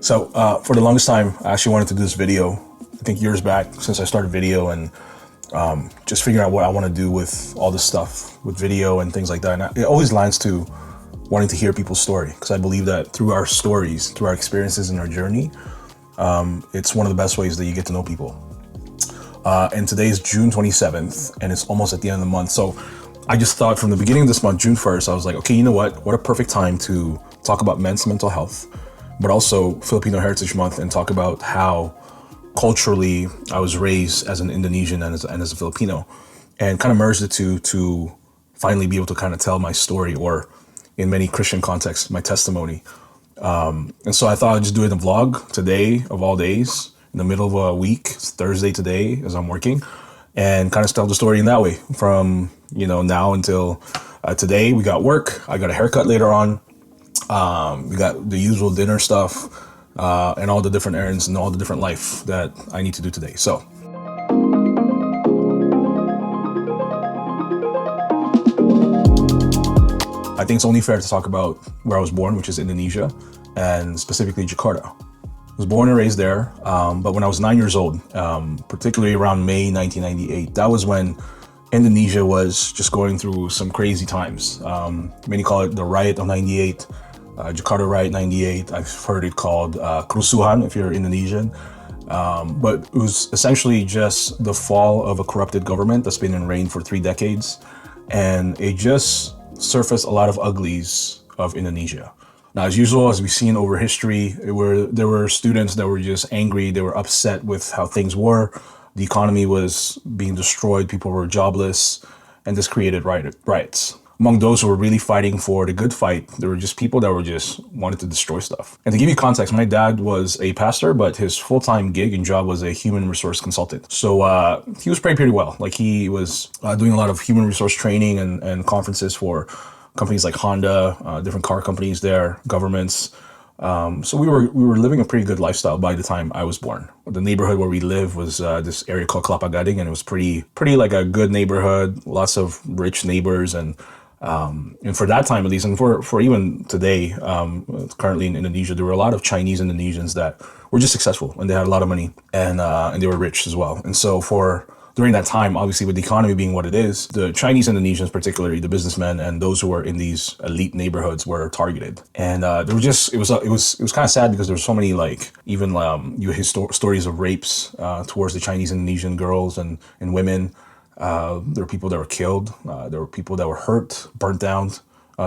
For the longest time, I actually wanted to do this video, I think years back, since I started video and just figuring out what I want to do with all this stuff, with video and things like that. And it always lands to wanting to hear people's story, because I believe that through our stories, through our experiences and our journey, it's one of the best ways that you get to know people. And today is June 27th, and it's almost at the end of the month. So I just thought from the beginning of this month, June 1st, I was like, okay, you know what a perfect time to talk about men's mental health, but also Filipino Heritage Month, and talk about how culturally I was raised as an Indonesian and as a Filipino, and kind of merge the two to finally be able to kind of tell my story, or in many Christian contexts, my testimony. And so I thought I'd just do it in a vlog today of all days, in the middle of a week. It's Thursday today as I'm working, and kind of tell the story in that way from, now until today. We got work. I got a haircut later on. We got the usual dinner stuff, and all the different errands and all the different life that I need to do today. So I think it's only fair to talk about where I was born, which is Indonesia, and specifically Jakarta. I was born and raised there, but when I was 9 years old, particularly around May 1998, that was when Indonesia was just going through some crazy times. Many call it the Riot of 98, Jakarta Riot 98. I've heard it called Kerusuhan if you're Indonesian. But it was essentially just the fall of a corrupted government that's been in reign for 3 decades. And it just surfaced a lot of uglies of Indonesia. Now, as usual, as we've seen over history, there were students that were just angry. They were upset with how things were. The economy was being destroyed. People were jobless, and this created riots. Among those who were really fighting for the good fight, there were just people that were just wanted to destroy stuff. And to give you context, my dad was a pastor, but his full-time gig and job was a human resource consultant. So he was paid pretty well. Like, he was doing a lot of human resource training and conferences for companies like Honda, different car companies there, governments. So we were living a pretty good lifestyle by the time I was born. The neighborhood where we live was this area called Kelapa Gading, and it was pretty like a good neighborhood, lots of rich neighbors, and for that time at least, and for even today, currently in Indonesia, there were a lot of Chinese Indonesians that were just successful, and they had a lot of money, and they were rich as well. And so during that time, obviously with the economy being what it is, the Chinese Indonesians, particularly the businessmen and those who were in these elite neighborhoods, were targeted. And it was kind of sad, because there were so many, like, even you hear stories of rapes towards the Chinese Indonesian girls and women. There were people that were killed. There were people that were hurt, burnt down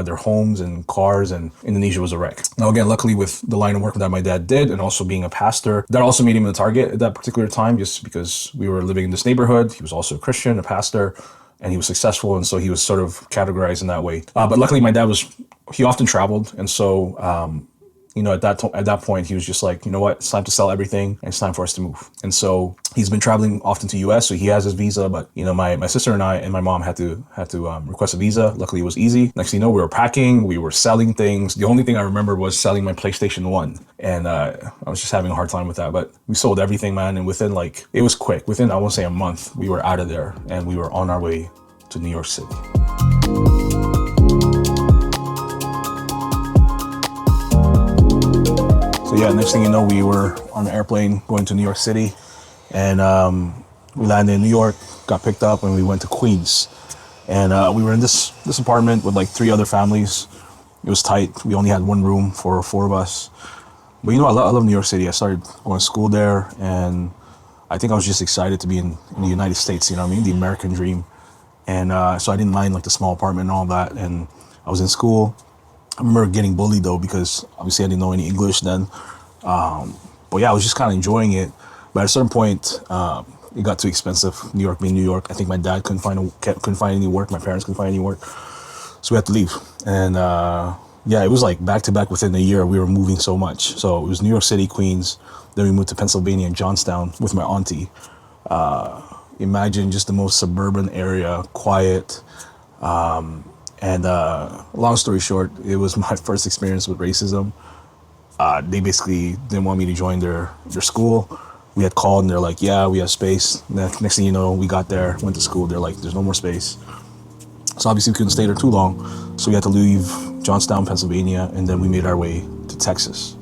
their homes and cars, and Indonesia was a wreck. Now, again, luckily with the line of work that my dad did, and also being a pastor, that also made him the target at that particular time, just because we were living in this neighborhood. He was also a Christian, a pastor, and he was successful, and so he was sort of categorized in that way. But luckily my dad he often traveled, and so at that point, he was just like, you know what, it's time to sell everything, and it's time for us to move. And so he's been traveling often to US, so he has his visa, but my sister and I and my mom had to request a visa. Luckily, it was easy. Next thing you know, we were packing, we were selling things. The only thing I remember was selling my PlayStation 1, and I was just having a hard time with that. But we sold everything, man, and within, it was quick. Within, I won't say a month, we were out of there, and we were on our way to New York City. So yeah, next thing you know, we were on an airplane going to New York City, and we landed in New York, got picked up, and we went to Queens. And we were in this apartment with like 3 other families. It was tight. We only had 1 room for 4 of us. But I love New York City. I started going to school there, and I think I was just excited to be in the United States, the American dream. And so I didn't mind like the small apartment and all that, and I was in school. I remember getting bullied though, because obviously I didn't know any English then. But yeah, I was just kind of enjoying it. But at a certain point, it got too expensive. New York being New York. I think my dad couldn't find any work. My parents couldn't find any work, so we had to leave. And yeah, it was like back to back within a year. We were moving so much. So it was New York City, Queens. Then we moved to Pennsylvania and Johnstown with my auntie. Imagine just the most suburban area, quiet. And long story short, it was my first experience with racism. They basically didn't want me to join their school. We had called and they're like, yeah, we have space. Next thing you know, we got there, went to school. They're like, there's no more space. So obviously we couldn't stay there too long. So we had to leave Johnstown, Pennsylvania, and then we made our way to Texas.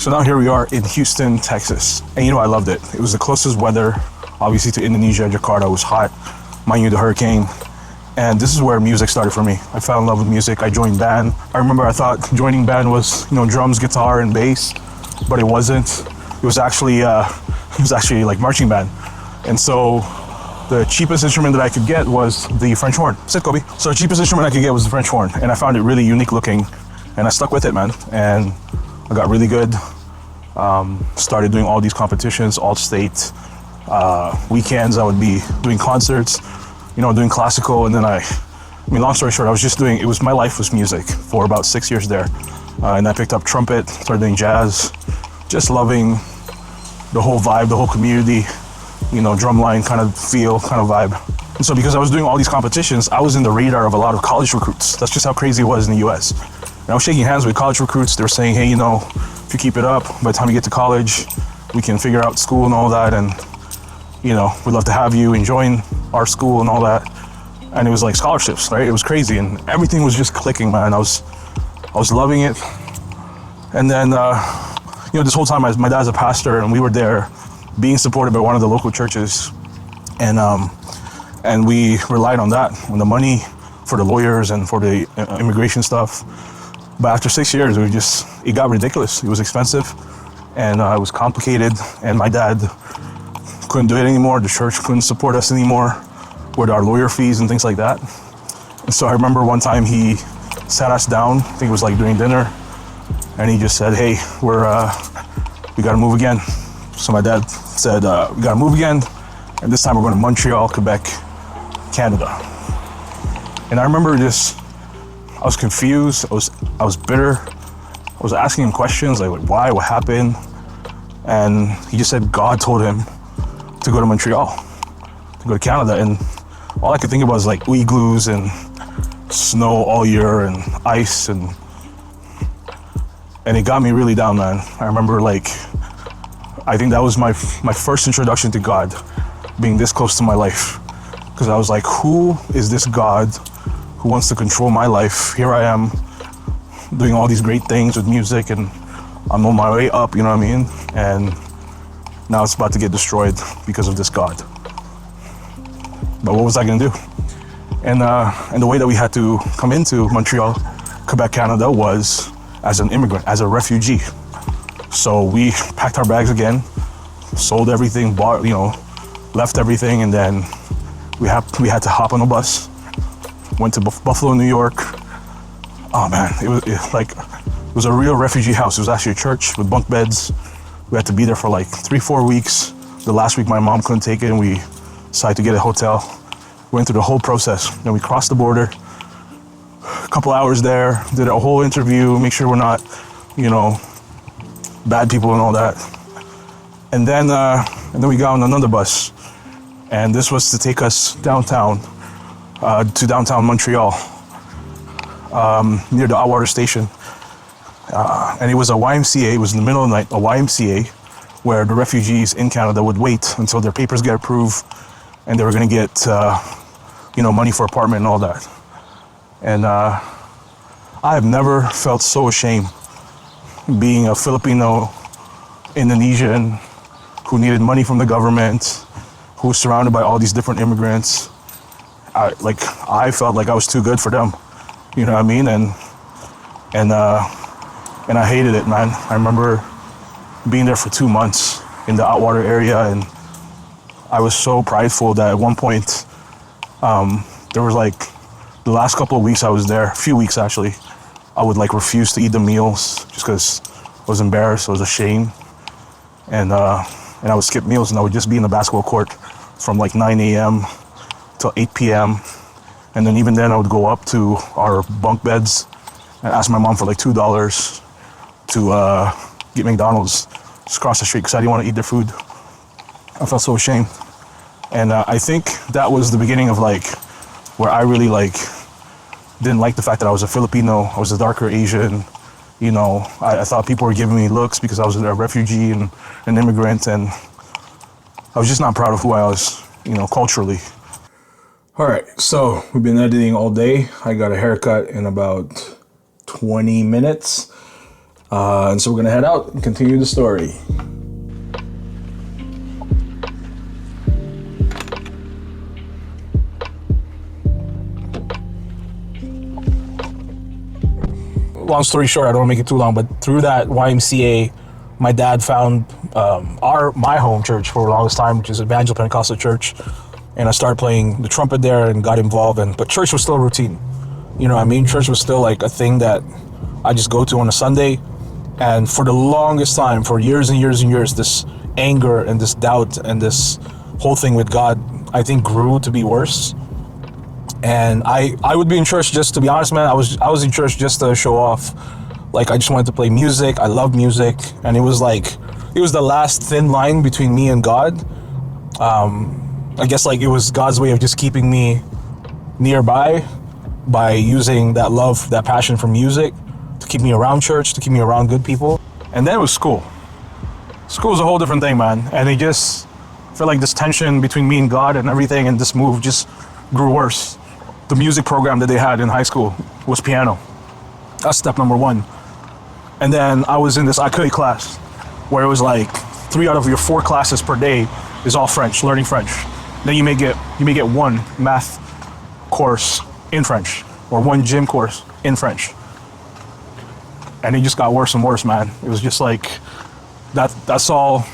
So now here we are in Houston, Texas. And you know, I loved it. It was the closest weather, obviously, to Indonesia. Jakarta was hot, mind you, the hurricane. And this is where music started for me. I fell in love with music. I joined band. I remember I thought joining band was, you know, drums, guitar, and bass, but it wasn't. It was actually like marching band. And so the cheapest instrument that I could get was the French horn. Sit, Kobe. So the cheapest instrument I could get was the French horn, and I found it really unique looking, and I stuck with it, man. And I got really good. Started doing all these competitions, all state. Weekends I would be doing concerts, you know, doing classical, and then I mean, long story short, my life was music for about 6 years there. And I picked up trumpet, started doing jazz, just loving the whole vibe, the whole community, you know, drumline kind of feel, kind of vibe. And so because I was doing all these competitions, I was in the radar of a lot of college recruits. That's just how crazy it was in the US. And I was shaking hands with college recruits. They were saying, hey, you know, if you keep it up, by the time you get to college, we can figure out school and all that. And, you know, we'd love to have you and join our school and all that. And it was like scholarships, right? It was crazy, and everything was just clicking, man. I was loving it. And then, you know, this whole time, my dad's a pastor, and we were there being supported by one of the local churches. And we relied on that, on the money for the lawyers and for the immigration stuff. But after 6 years, it got ridiculous. It was expensive, and it was complicated, and my dad couldn't do it anymore. The church couldn't support us anymore with our lawyer fees and things like that. And so I remember one time he sat us down, I think it was like during dinner, and he just said, hey, we gotta move again. So my dad said, we gotta move again, and this time we're going to Montreal, Quebec, Canada. And I remember I was confused, I was bitter, I was asking him questions like why, what happened? And he just said God told him to go to Montreal, to go to Canada. And all I could think about was like igloos and snow all year and ice, and it got me really down, man. I remember I think that was my first introduction to God, being this close to my life. Because I was like, who is this God who wants to control my life? Here I am doing all these great things with music, and I'm on my way up, you know what I mean? And now it's about to get destroyed because of this God. But what was I gonna do? And the way that we had to come into Montreal, Quebec, Canada was as an immigrant, as a refugee. So we packed our bags again, sold everything, bought, you know, left everything, and then we had to hop on a bus, went to Buffalo, New York. Oh man, it was a real refugee house. It was actually a church with bunk beds. We had to be there for like 3-4 weeks. The last week my mom couldn't take it, and we decided to get a hotel. Went through the whole process. Then we crossed the border, a couple hours there, did a whole interview, make sure we're not, you know, bad people and all that. And then we got on another bus, and this was to take us downtown, to downtown Montreal, near the Atwater station. And it was a YMCA, it was in the middle of the night, a YMCA, where the refugees in Canada would wait until their papers get approved, and they were gonna get, you know, money for apartment and all that. And I have never felt so ashamed being a Filipino-Indonesian who needed money from the government, who was surrounded by all these different immigrants. I felt like I was too good for them, you know what I mean? And I hated it, man. I remember being there for 2 months in the Atwater area, and I was so prideful that at one point, there was like the last couple of weeks I was there, a few weeks actually, I would like refuse to eat the meals just because I was embarrassed, I was ashamed. And I would skip meals, and I would just be in the basketball court from like 9 a.m. till 8 p.m. And then even then I would go up to our bunk beds and ask my mom for like $2 to get McDonald's just across the street because I didn't want to eat their food. I felt so ashamed. And I think that was the beginning of like where I really like didn't like the fact that I was a Filipino, I was a darker Asian. You know, I thought people were giving me looks because I was a refugee and an immigrant, and I was just not proud of who I was, you know, culturally. All right, so we've been editing all day. I got a haircut in about 20 minutes. And so we're gonna head out and continue the story. Long story short, I don't want to make it too long, but through that YMCA, my dad found my home church for the longest time, which is Evangel Pentecostal Church, and I started playing the trumpet there and got involved. But church was still routine, you know what I mean? Church was still like a thing that I just go to on a Sunday. And for the longest time, for years and years and years, this anger and this doubt and this whole thing with God, I think, grew to be worse. And I would be in church just, to be honest, man, I was in church just to show off. Like, I just wanted to play music. I love music. And it was the last thin line between me and God. I guess like it was God's way of just keeping me nearby by using that love, that passion for music to keep me around church, to keep me around good people. And then it was school. School was a whole different thing, man. And it just felt like this tension between me and God and everything, and this move just grew worse. The music program that they had in high school was piano. That's step number one. And then I was in this K.OmodoKreate class where it was like 3 out of your 4 classes per day is all French, learning French. Then you may get one math course in French or one gym course in French. And it just got worse and worse, man. It was just like, that's all,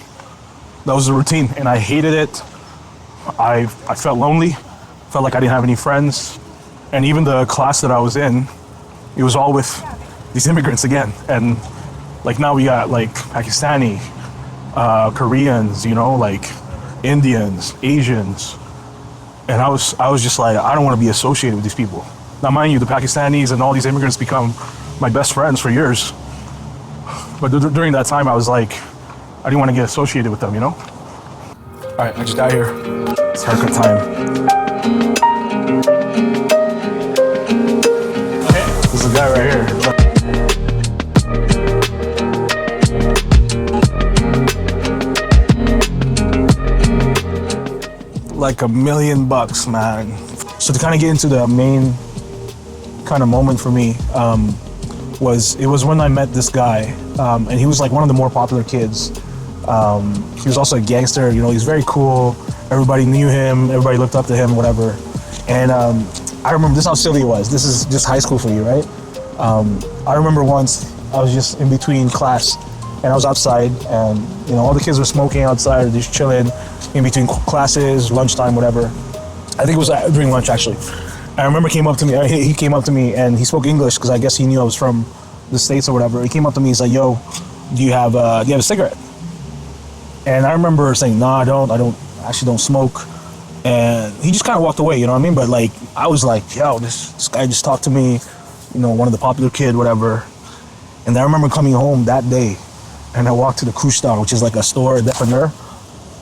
that was the routine. And I hated it. I felt lonely, felt like I didn't have any friends. And even the class that I was in, it was all with these immigrants again. And like now we got like Pakistani, Koreans, you know, like Indians, Asians. And I was just like, I don't want to be associated with these people. Now, mind you, the Pakistanis and all these immigrants become my best friends for years. But during that time, I was like, I didn't want to get associated with them, you know? All right, I just got here. It's haircut time. This is the guy right here. Like $1 million, man. So to kind of get into the main kind of moment for me, it was when I met this guy, and he was like one of the more popular kids. He was also a gangster, you know, he's very cool. Everybody knew him, everybody looked up to him, whatever. And I remember, this is how silly it was. This is just high school for you, right? I remember once I was just in between class and I was outside, and you know, all the kids were smoking outside or just chilling in between classes, lunchtime, whatever. I think it was during lunch, actually. I remember he came up to me and he spoke English because I guess he knew I was from the States or whatever. He came up to me, he's like, yo, do you have a cigarette? And I remember saying, no, I actually don't smoke. And he just kind of walked away, you know what I mean? But like, I was like, yo, this guy just talked to me, you know, one of the popular kid, whatever. And I remember coming home that day and I walked to the Couche-Tard, which is like a store, dépanneur.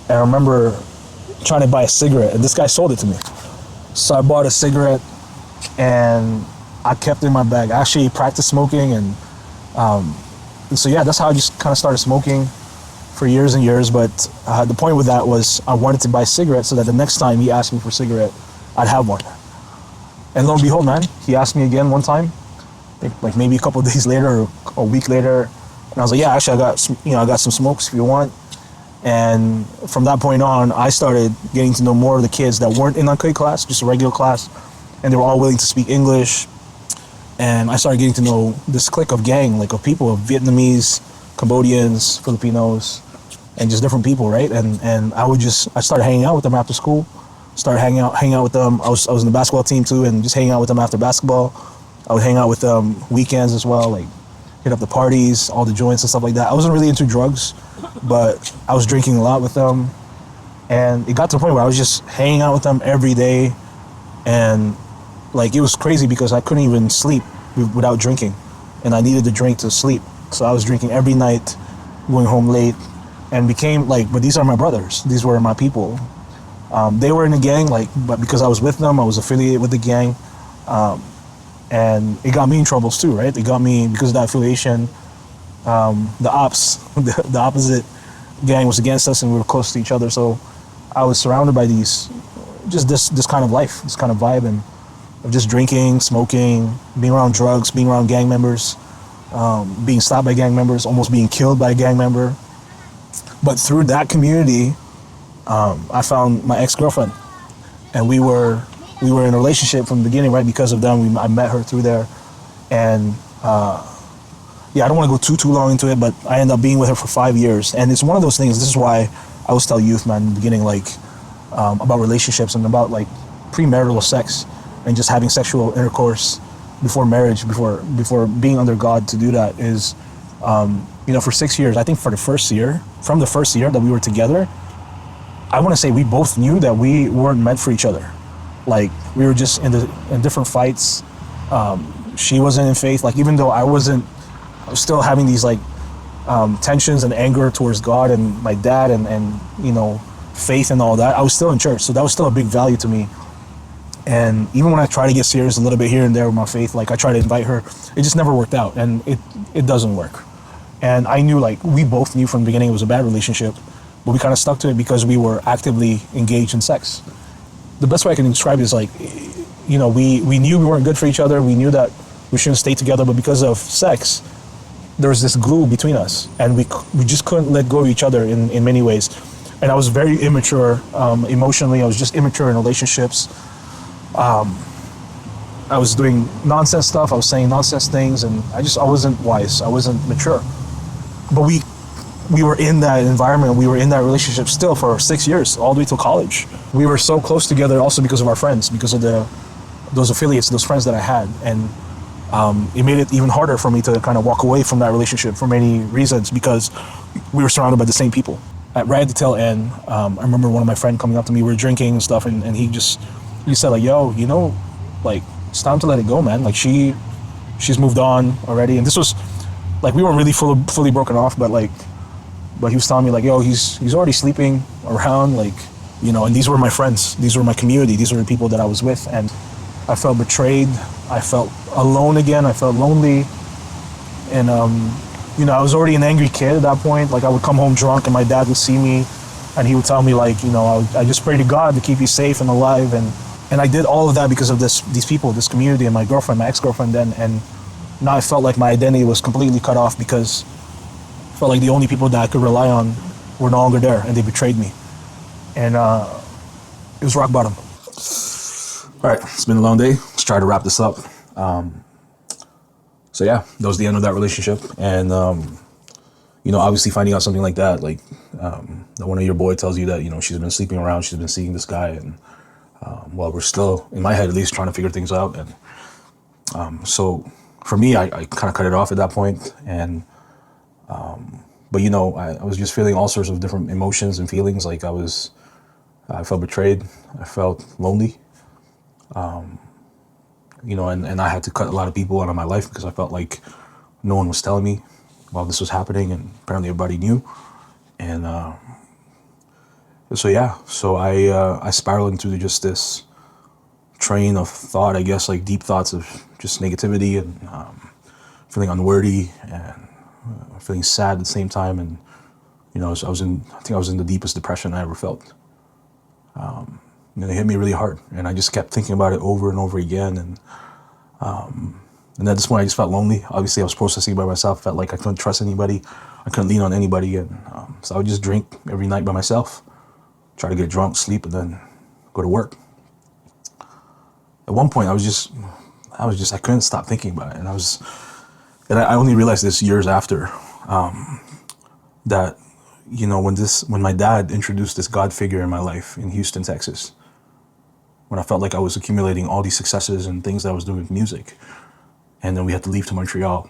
And I remember trying to buy a cigarette and this guy sold it to me. So I bought a cigarette and I kept it in my bag. I actually practiced smoking and so yeah, that's how I just kind of started smoking for years and years. But the point with that was I wanted to buy cigarettes so that the next time he asked me for a cigarette, I'd have one. And lo and behold, man, he asked me again one time, like maybe a couple of days later or a week later. And I was like, yeah, actually I got some smokes if you want. And from that point on, I started getting to know more of the kids that weren't in K.OmodoKreate class, just a regular class, and they were all willing to speak English. And I started getting to know this clique of gang, like of people, of Vietnamese, Cambodians, Filipinos, and just different people, right? And I started hanging out with them after school. Started hanging out with them. I was in the basketball team too, and just hanging out with them after basketball. I would hang out with them weekends as well, like hit up the parties, all the joints and stuff like that. I wasn't really into drugs, but I was drinking a lot with them. And it got to the point where I was just hanging out with them every day. And like, it was crazy because I couldn't even sleep without drinking. And I needed to drink to sleep. So I was drinking every night, going home late, and became like, but these are my brothers. These were my people. They were in a gang, like, but because I was with them, I was affiliated with the gang. And it got me in troubles too, right? It got me, because of that affiliation, the opposite gang was against us and we were close to each other. So I was surrounded by this kind of life, this kind of vibe, and of just drinking, smoking, being around drugs, being around gang members. being stopped by gang members, almost being killed by a gang member. But through that community, I found my ex-girlfriend, and we were in a relationship from the beginning, right? Because of them, I met her through there, and yeah, I don't want to go too long into it, but I ended up being with her for 5 years, and it's one of those things. This is why I always tell youth, man, in the beginning, like about relationships and about like premarital sex and just having sexual intercourse before marriage, before being under God, to do that is, for 6 years. I think from the first year that we were together, I want to say we both knew that we weren't meant for each other. Like, we were just in different fights. She wasn't in faith. Like, even though I was still having these like tensions and anger towards God and my dad and faith and all that. I was still in church, so that was still a big value to me. And even when I try to get serious a little bit here and there with my faith, like I try to invite her, it just never worked out, and it doesn't work. And I knew, like, we both knew from the beginning it was a bad relationship, but we kind of stuck to it because we were actively engaged in sex. The best way I can describe it is like, we knew we weren't good for each other. We knew that we shouldn't stay together, but because of sex, there was this glue between us, and we just couldn't let go of each other in many ways. And I was very immature emotionally. I was just immature in relationships. I was doing nonsense stuff. I was saying nonsense things, and I wasn't wise. I wasn't mature. But we were in that environment. We were in that relationship still for 6 years, all the way till college. We were so close together also because of our friends, because of those affiliates, those friends that I had. And it made it even harder for me to kind of walk away from that relationship for many reasons, because we were surrounded by the same people. Right at the tail end, I remember one of my friends coming up to me. We were drinking and stuff, and he said, like, yo, like, it's time to let it go, man. Like, she's moved on already. And this was, like, we weren't really fully broken off, but he was telling me, like, yo, he's already sleeping around, like, and these were my friends. These were my community. These were the people that I was with. And I felt betrayed. I felt alone again. I felt lonely. And, I was already an angry kid at that point. Like, I would come home drunk and my dad would see me and he would tell me, like, I just pray to God to keep you safe and alive. And I did all of that because of these people, this community, and my girlfriend, my ex-girlfriend then. And now I felt like my identity was completely cut off because I felt like the only people that I could rely on were no longer there, and they betrayed me. And it was rock bottom. All right, it's been a long day. Let's try to wrap this up. So yeah, that was the end of that relationship. And, obviously finding out something like that, like that one of your boy tells you that, she's been sleeping around, she's been seeing this guy. And we're still, in my head at least, trying to figure things out. And so for me, I kind of cut it off at that point. And, but, I was just feeling all sorts of different emotions and feelings. Like I felt betrayed. I felt lonely. And I had to cut a lot of people out of my life because I felt like no one was telling me while this was happening, and apparently everybody knew. And so I spiraled into just this train of thought, I guess, like deep thoughts of just negativity and feeling unworthy and feeling sad at the same time. And I think I was in the deepest depression I ever felt. It hit me really hard, and I just kept thinking about it over and over again. And at this point, I just felt lonely. Obviously, I was processing by myself. Felt like I couldn't trust anybody. I couldn't lean on anybody, and so I would just drink every night by myself, try to get drunk, sleep, and then go to work. At one point, I couldn't stop thinking about it, and I only realized this years after that. When my dad introduced this God figure in my life in Houston, Texas, when I felt like I was accumulating all these successes and things that I was doing with music, and then we had to leave to Montreal,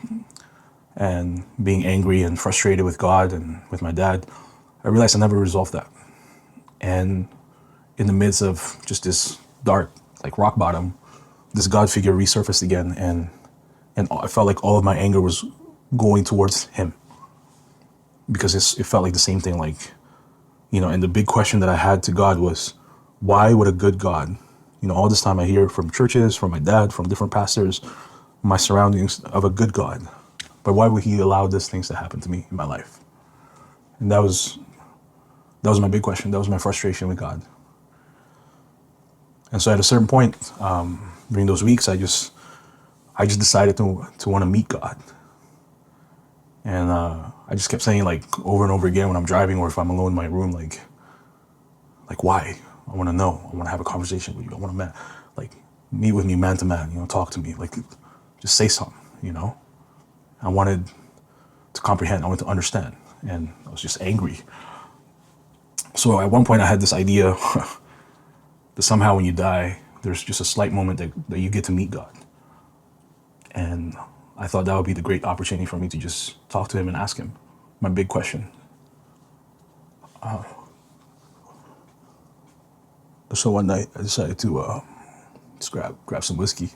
and being angry and frustrated with God and with my dad, I realized I never resolved that. And in the midst of just this dark, like rock bottom, this God figure resurfaced again, and I felt like all of my anger was going towards him. Because it felt like the same thing, like, and the big question that I had to God was, why would a good God, all this time I hear from churches, from my dad, from different pastors, my surroundings, of a good God, but why would he allow these things to happen to me in my life? And that was my big question. That was my frustration with God. And so at a certain point, during those weeks, I just decided to want to meet God. And I just kept saying like over and over again when I'm driving or if I'm alone in my room, like why? I want to know. I want to have a conversation with you. I want to like meet with me man to man. You know, talk to me. Like just say something. You know, I wanted to comprehend. I wanted to understand, and I was just angry. So at one point, I had this idea that somehow when you die, there's just a slight moment that you get to meet God. And I thought that would be the great opportunity for me to just talk to him and ask him my big question. So one night I decided to just grab some whiskey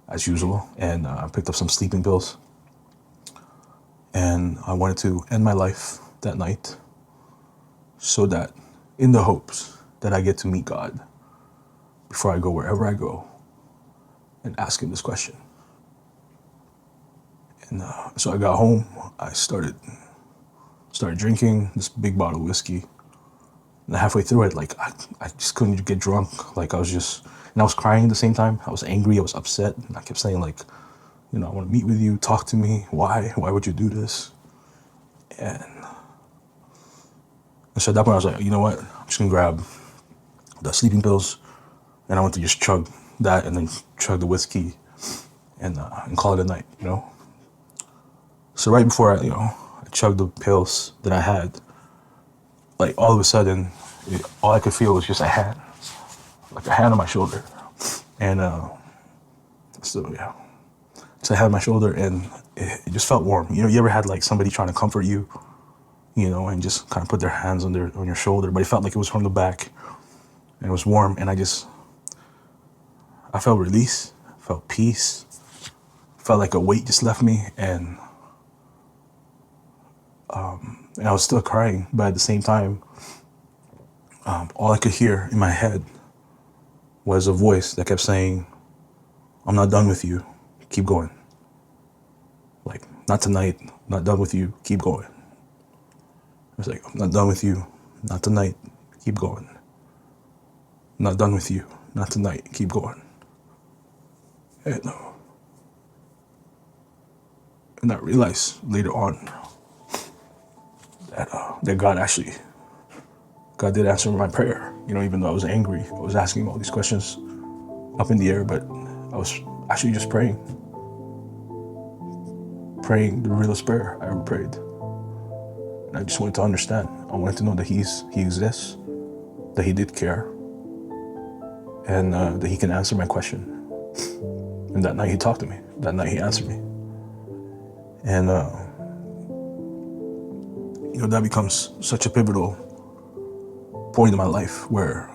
as usual, and I picked up some sleeping pills. And I wanted to end my life that night so that in the hopes that I get to meet God before I go wherever I go and ask him this question. And so I got home, I started drinking this big bottle of whiskey. And halfway through it, like I just couldn't get drunk. Like I was crying at the same time. I was angry, I was upset. And I kept saying like, you know, I want to meet with you, talk to me. Why would you do this? And so at that point I was like, you know what? I'm just gonna grab the sleeping pills and I went to just chug that and then chug the whiskey and call it a night, you know? So right before I chugged the pills that I had, like all of a sudden, all I could feel was just a hand, like a hand on my shoulder. And so a hand on my shoulder and it just felt warm. You know, you ever had like somebody trying to comfort you, you know, and just kind of put their hands on your shoulder, but it felt like it was from the back and it was warm. And I felt release, felt peace, felt like a weight just left me. And I was still crying, but at the same time, all I could hear in my head was a voice that kept saying, I'm not done with you, keep going. Like, not tonight, not done with you, keep going. I was like, I'm not done with you, not tonight, keep going. I'm not done with you, not tonight, keep going. And I realized later on that God did answer my prayer. You know, even though I was angry, I was asking all these questions up in the air, but I was actually just praying the realest prayer I ever prayed. And I just wanted to understand. I wanted to know that he exists, that he did care, and that he can answer my question. And that night he talked to me. That night he answered me. And that becomes such a pivotal point in my life where,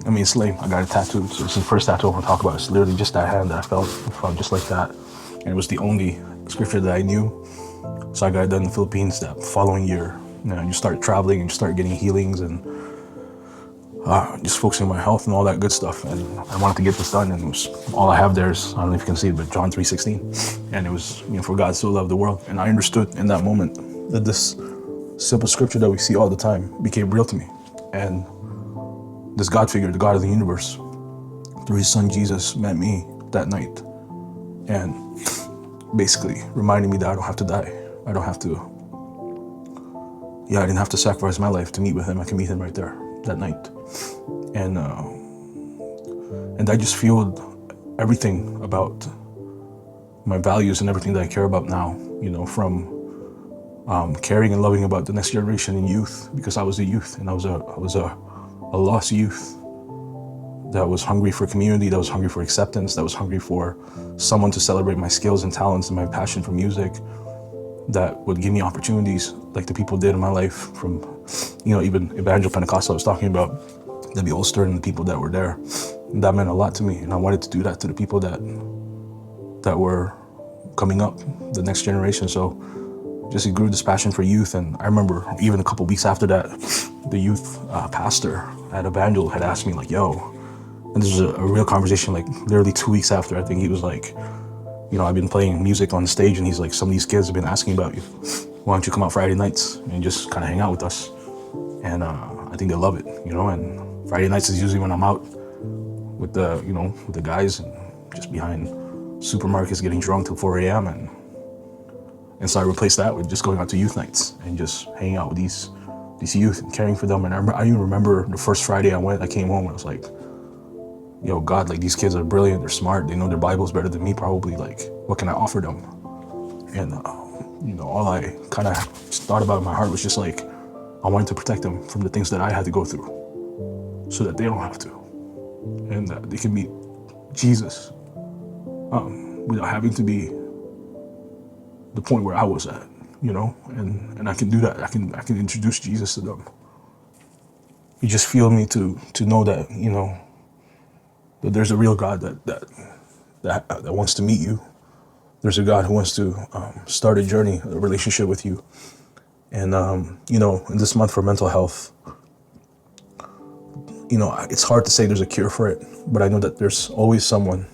it's lame. I got a tattoo. So this is the first tattoo I want to talk about. It's literally just that hand that I felt just like that. And it was the only scripture that I knew. So I got it done in the Philippines that following year. You start traveling and you start getting healings and just focusing on my health and all that good stuff. And I wanted to get this done, and it was all I have there is, I don't know if you can see it, but John 3:16. And it was, for God so loved the world. And I understood in that moment that this simple scripture that we see all the time became real to me. And this God figure, the God of the universe, through his son Jesus, met me that night. And basically reminding me that I don't have to die. I don't have to, I didn't have to sacrifice my life to meet with him. I can meet him right there that night. And I just fueled everything about my values and everything that I care about now, from caring and loving about the next generation and youth, because I was a youth and I was a lost youth that was hungry for community, that was hungry for acceptance, that was hungry for someone to celebrate my skills and talents and my passion for music, that would give me opportunities like the people did in my life from, even Evangel Pentecostal I was talking about, Debbie Olster and the people that were there. That meant a lot to me, and I wanted to do that to the people that were coming up, the next generation. So just it grew this passion for youth. And I remember even a couple weeks after that, the youth pastor at Evangel had asked me like, yo, and this was a real conversation, like literally 2 weeks after, I think he was like, I've been playing music on stage, and he's like, some of these kids have been asking about you. Why don't you come out Friday nights and just kind of hang out with us? And I think they love it, and Friday nights is usually when I'm out with with the guys and just behind supermarkets getting drunk till 4 a.m. And, And so I replaced that with just going out to youth nights and just hanging out with these youth and caring for them. And I even remember the first Friday I came home and I was like, yo, God, like these kids are brilliant, they're smart, they know their Bibles better than me probably, like what can I offer them? And all I kind of thought about in my heart was just like, I wanted to protect them from the things that I had to go through so that they don't have to. And that they can meet Jesus without having to be the point where I was at, and I can do that. I can introduce Jesus to them. He just fueled me to know that, that there's a real God that wants to meet you. There's a God who wants to start a journey, a relationship with you. And, in this month for mental health, it's hard to say there's a cure for it, but I know that there's always someone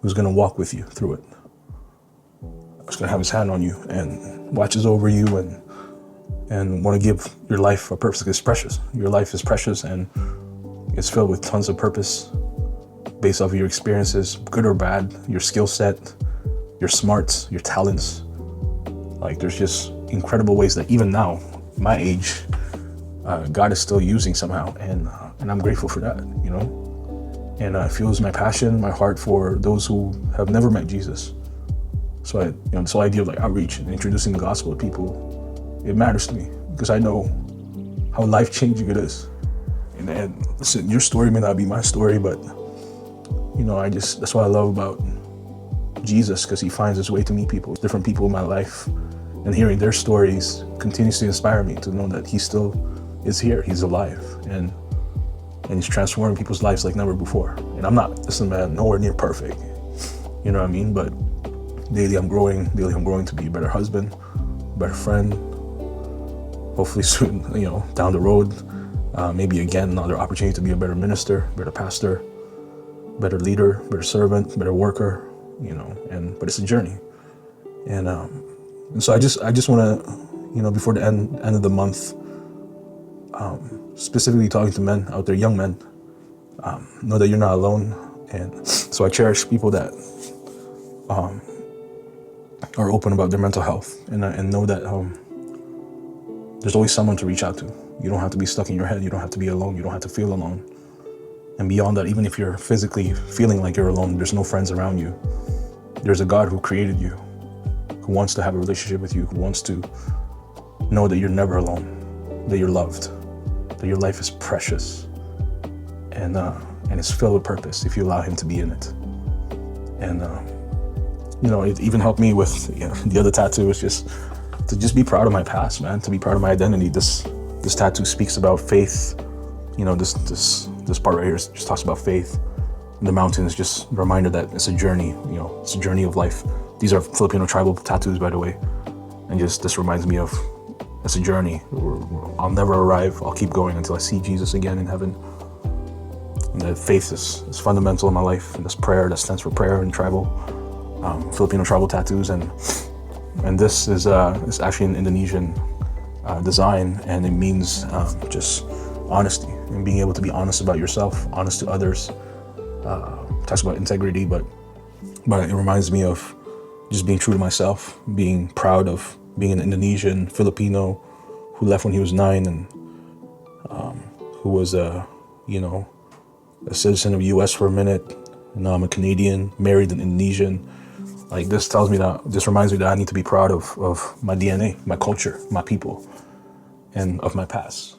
who's going to walk with you through it. Who's going to have his hand on you and watches over you and want to give your life a purpose. It's precious. Your life is precious and it's filled with tons of purpose based off of your experiences, good or bad, your skill set, your smarts, your talents. Like there's just incredible ways that even now, my age, God is still using somehow, and I'm grateful for that, And it fuels my passion, my heart for those who have never met Jesus. So this whole idea of like outreach and introducing the gospel to people, it matters to me because I know how life-changing it is. And listen, your story may not be my story, but that's what I love about Jesus, because he finds his way to meet people, different people in my life, and hearing their stories continues to inspire me to know that he still is here, he's alive, and he's transforming people's lives like never before. And I'm not, listen man, nowhere near perfect, you know what I mean? But daily I'm growing to be a better husband, better friend, hopefully soon, down the road, maybe again, another opportunity to be a better minister, better pastor, better leader, better servant, better worker, but it's a journey. And so I just want to, before the end of the month, specifically talking to men out there, young men, know that you're not alone. And so I cherish people that are open about their mental health, and know that there's always someone to reach out to. You don't have to be stuck in your head. You don't have to be alone. You don't have to feel alone. And beyond that, even if you're physically feeling like you're alone, there's no friends around you. There's a God who created you, who wants to have a relationship with you, who wants to know that you're never alone, that you're loved, that your life is precious, and it's filled with purpose if you allow him to be in it. And it even helped me with the other tattoo is just to be proud of my past, man, to be proud of my identity. This tattoo speaks about faith. This part right here just talks about faith. The mountain is just a reminder that it's a journey, it's a journey of life. These are Filipino tribal tattoos, by the way. And this reminds me of, it's a journey. I'll never arrive. I'll keep going until I see Jesus again in heaven. And that faith is fundamental in my life. And this prayer, that stands for prayer in tribal, Filipino tribal tattoos. And this is actually an Indonesian design, and it means just honesty and being able to be honest about yourself, honest to others. Talks about integrity, but it reminds me of just being true to myself, being proud of being an Indonesian Filipino who left when he was 9 and who was a citizen of the US for a minute. And now I'm a Canadian, married an Indonesian. Like this reminds me that I need to be proud of my DNA, my culture, my people, and of my past.